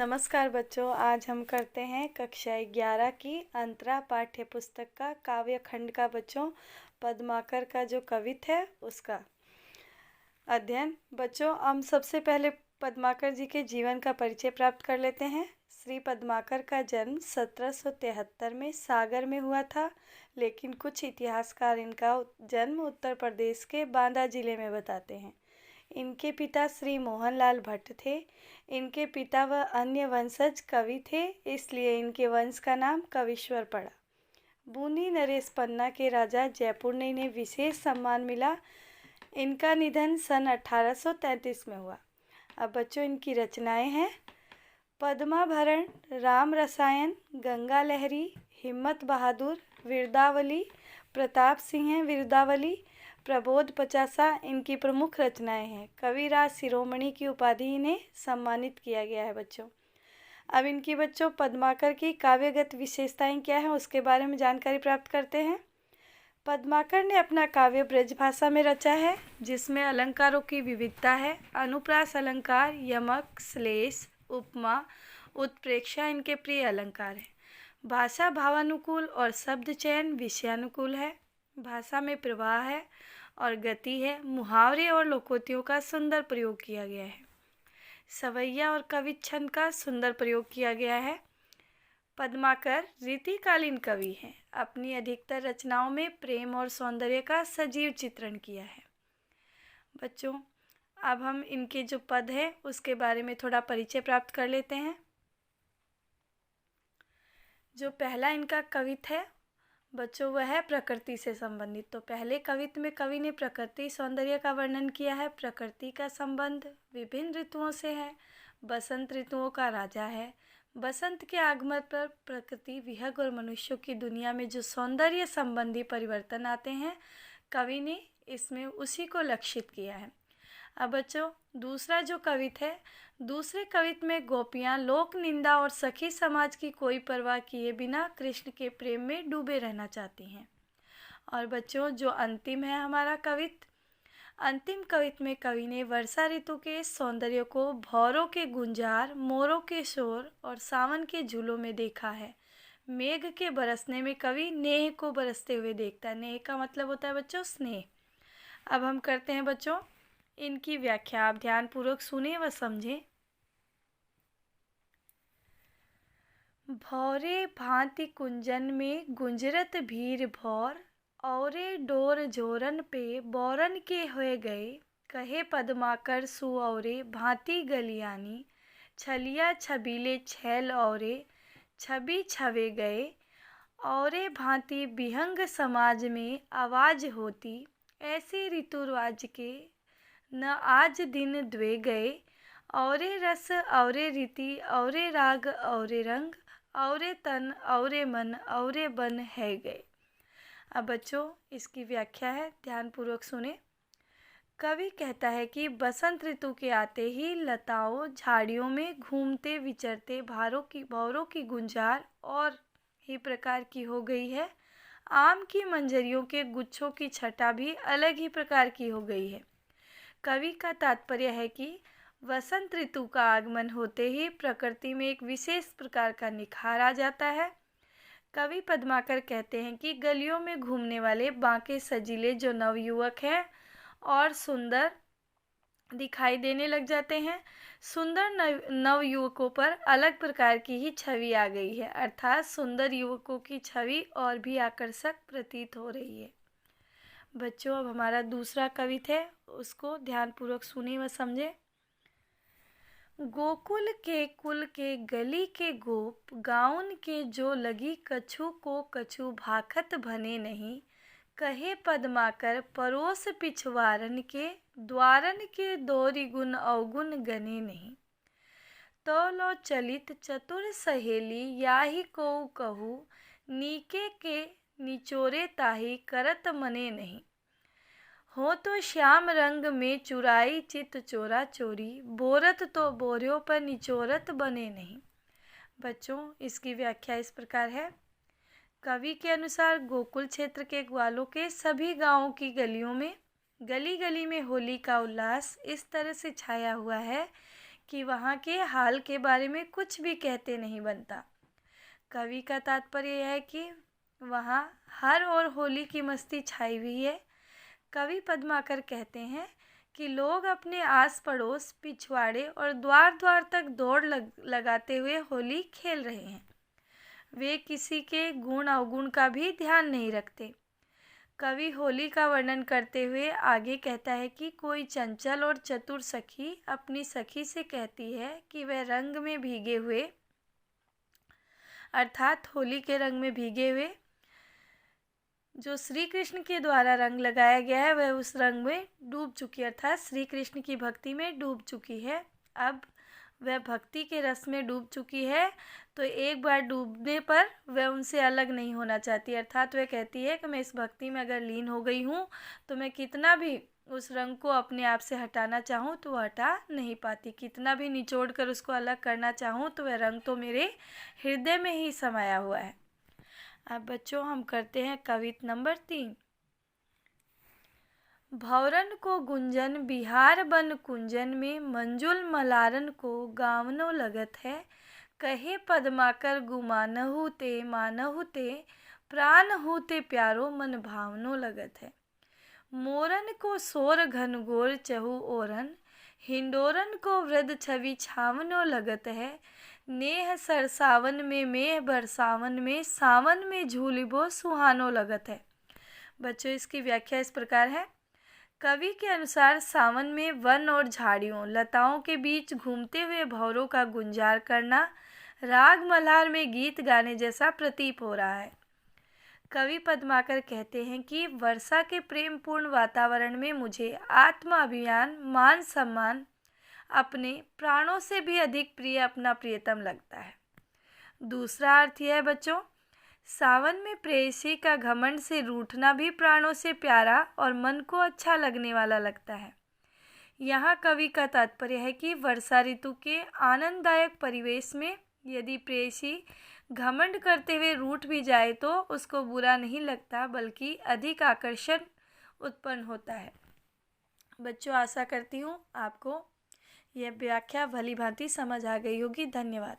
नमस्कार बच्चों, आज हम करते हैं कक्षा 11 की अंतरा पाठ्य पुस्तक का काव्य खंड का बच्चों पद्माकर का जो कवित है उसका अध्ययन। बच्चों हम सबसे पहले पद्माकर जी के जीवन का परिचय प्राप्त कर लेते हैं। श्री पद्माकर का जन्म 1773 में सागर में हुआ था, लेकिन कुछ इतिहासकार इनका जन्म उत्तर प्रदेश के बांदा जिले में बताते हैं। इनके पिता श्री मोहनलाल भट्ट थे। इनके पिता व अन्य वंशज कवि थे, इसलिए इनके वंश का नाम कवीश्वर पड़ा। बूंदी नरेश पन्ना के राजा जयपुर ने इन्हें विशेष सम्मान मिला। इनका निधन सन 1833 में हुआ। अब बच्चों इनकी रचनाएं हैं पद्माभरण, राम रसायन, गंगा लहरी, हिम्मत बहादुर, वीरदावली, प्रताप सिंह वीरदावली, प्रबोध पचासा इनकी प्रमुख रचनाएं हैं। कविराज शिरोमणि की उपाधि इन्हें सम्मानित किया गया है बच्चों। अब इनकी बच्चों पद्माकर की काव्यगत विशेषताएं क्या हैं उसके बारे में जानकारी प्राप्त करते हैं। पद्माकर ने अपना काव्य ब्रज भाषा में रचा है, जिसमें अलंकारों की विविधता है। अनुप्रास अलंकार, यमक, श्लेष, उपमा, उत्प्रेक्षा इनके प्रिय अलंकार हैं। भाषा भावानुकूल और शब्द चयन विषयानुकूल है। भाषा में प्रवाह है और गति है। मुहावरे और लोकोक्तियों का सुंदर प्रयोग किया गया है। सवैया और कवि छंद का सुंदर प्रयोग किया गया है। पद्माकर रीतिकालीन कवि हैं। अपनी अधिकतर रचनाओं में प्रेम और सौंदर्य का सजीव चित्रण किया है। बच्चों अब हम इनके जो पद है उसके बारे में थोड़ा परिचय प्राप्त कर लेते हैं। जो पहला इनका कवित है बच्चों वह है प्रकृति से संबंधित। तो पहले कवित में कवि ने प्रकृति सौंदर्य का वर्णन किया है। प्रकृति का संबंध विभिन्न ऋतुओं से है। बसंत ऋतुओं का राजा है। बसंत के आगमन पर प्रकृति विहग और मनुष्यों की दुनिया में जो सौंदर्य संबंधी परिवर्तन आते हैं, कवि ने इसमें उसी को लक्षित किया है। अब बच्चों दूसरा जो कवित है, दूसरे कवित में गोपियाँ लोक निंदा और सखी समाज की कोई परवाह किए बिना कृष्ण के प्रेम में डूबे रहना चाहती हैं। और बच्चों जो अंतिम है हमारा कवित, अंतिम कवित में कवि ने वर्षा ऋतु के सौंदर्य को भौरों के गुंजार, मोरों के शोर और सावन के झूलों में देखा है। मेघ के बरसने में कवि नेह को बरसते हुए देखता है। नेह का मतलब होता है बच्चों स्नेह। अब हम करते हैं बच्चों इनकी व्याख्या। आप ध्यानपूर्वक सुने व समझें। भौरे भांति कुंजन में गुंजरत भीर भौर, औरे डोर जोरन पे बौरन के हुए गए। कहे पद्माकर सु औरे भांति गलियानी, छलिया छबीले छैल औरे छवि छवे गए। औरे भांति विहंग समाज में आवाज होती, ऐसे ऋतुराज के न आज दिन द्वे गए। औरे रस औरे रीति औरे राग औरे रंग, औरे तन औरे मन औरे बन है गए। अब बच्चों इसकी व्याख्या है, ध्यानपूर्वक सुने। कवि कहता है कि बसंत ऋतु के आते ही लताओं झाड़ियों में घूमते विचरते भौरों की गुंजार और ही प्रकार की हो गई है। आम की मंजरियों के गुच्छों की छटा भी अलग ही प्रकार की हो गई है। कवि का तात्पर्य है कि वसंत ऋतु का आगमन होते ही प्रकृति में एक विशेष प्रकार का निखार आ जाता है। कवि पद्माकर कहते हैं कि गलियों में घूमने वाले बांके सजीले जो नवयुवक हैं और सुंदर दिखाई देने लग जाते हैं। सुंदर नवयुवकों पर अलग प्रकार की ही छवि आ गई है, अर्थात सुंदर युवकों की छवि और भी आकर्षक प्रतीत हो रही है। बच्चों अब हमारा दूसरा कवित है, उसको ध्यानपूर्वक सुने व समझे। गोकुल के कुल के गली के गोप, गाउन के जो लगी कछु को कछु भाखत भने नहीं। कहे पद्माकर परोस पिछवारन के, द्वारन के दोरी गुण अवगुण गने नहीं। तो लो चलित चतुर सहेली याही को कहू, नीके के निचोरे ताही करत मने नहीं। हो तो श्याम रंग में चुराई चित चोरा चोरी, बोरत तो बोरियों पर निचोरत बने नहीं। बच्चों इसकी व्याख्या इस प्रकार है। कवि के अनुसार गोकुल क्षेत्र के ग्वालों के सभी गांवों की गलियों में गली गली में होली का उल्लास इस तरह से छाया हुआ है कि वहाँ के हाल के बारे में कुछ भी कहते नहीं बनता। कवि का तात्पर्य यह है कि वहाँ हर ओर होली की मस्ती छाई हुई है। कवि पद्माकर कहते हैं कि लोग अपने आस पड़ोस, पिछवाड़े और द्वार द्वार तक दौड़ लगाते हुए होली खेल रहे हैं। वे किसी के गुण अवगुण का भी ध्यान नहीं रखते। कवि होली का वर्णन करते हुए आगे कहता है कि कोई चंचल और चतुर सखी अपनी सखी से कहती है कि वह रंग में भीगे हुए, अर्थात होली के रंग में भीगे हुए जो श्री कृष्ण के द्वारा रंग लगाया गया है वह उस रंग में डूब चुकी है, अर्थात श्री कृष्ण की भक्ति में डूब चुकी है। अब वह भक्ति के रस में डूब चुकी है, तो एक बार डूबने पर वह उनसे अलग नहीं होना चाहती, अर्थात वह कहती है कि मैं इस भक्ति में अगर लीन हो गई हूँ तो मैं कितना भी उस रंग को अपने आप से हटाना चाहूँ तो वह हटा नहीं पाती। कितना भी निचोड़ कर उसको अलग करना चाहूँ तो वह रंग तो मेरे हृदय में ही समाया हुआ है। अब बच्चों हम करते हैं कविता नंबर 3। भौरन को गुंजन बिहार बन कुंजन में, मंजुल मलारन को गावनो लगत है। कहे पद्माकर गुमानहु ते मानहु ते, प्राण होते प्यारो मन भावनो लगत है। मोरन को सोर घनघोर चहु ओरन, हिंडोरन को वृद्ध छवि छावनो लगत है। नेह सरसावन में मेह बरसावन में, सावन में झूलिबो सुहानो लगत है। बच्चों इसकी व्याख्या इस प्रकार है। कवि के अनुसार सावन में वन और झाड़ियों लताओं के बीच घूमते हुए भौरों का गुंजार करना राग मल्हार में गीत गाने जैसा प्रतीत हो रहा है। कवि पद्माकर कहते हैं कि वर्षा के प्रेमपूर्ण वातावरण में मुझे आत्म अभिमान, मान सम्मान, अपने प्राणों से भी अधिक प्रिय अपना प्रियतम लगता है। दूसरा अर्थ यह है बच्चों, सावन में प्रेयसी का घमंड से रूठना भी प्राणों से प्यारा और मन को अच्छा लगने वाला लगता है। यहाँ कवि का तात्पर्य है कि वर्षा ऋतु के आनंददायक परिवेश में यदि प्रेयसी घमंड करते हुए रूठ भी जाए तो उसको बुरा नहीं लगता, बल्कि अधिक आकर्षण उत्पन्न होता है। बच्चों आशा करती हूँ आपको यह व्याख्या भली भांति समझ आ गई होगी। धन्यवाद।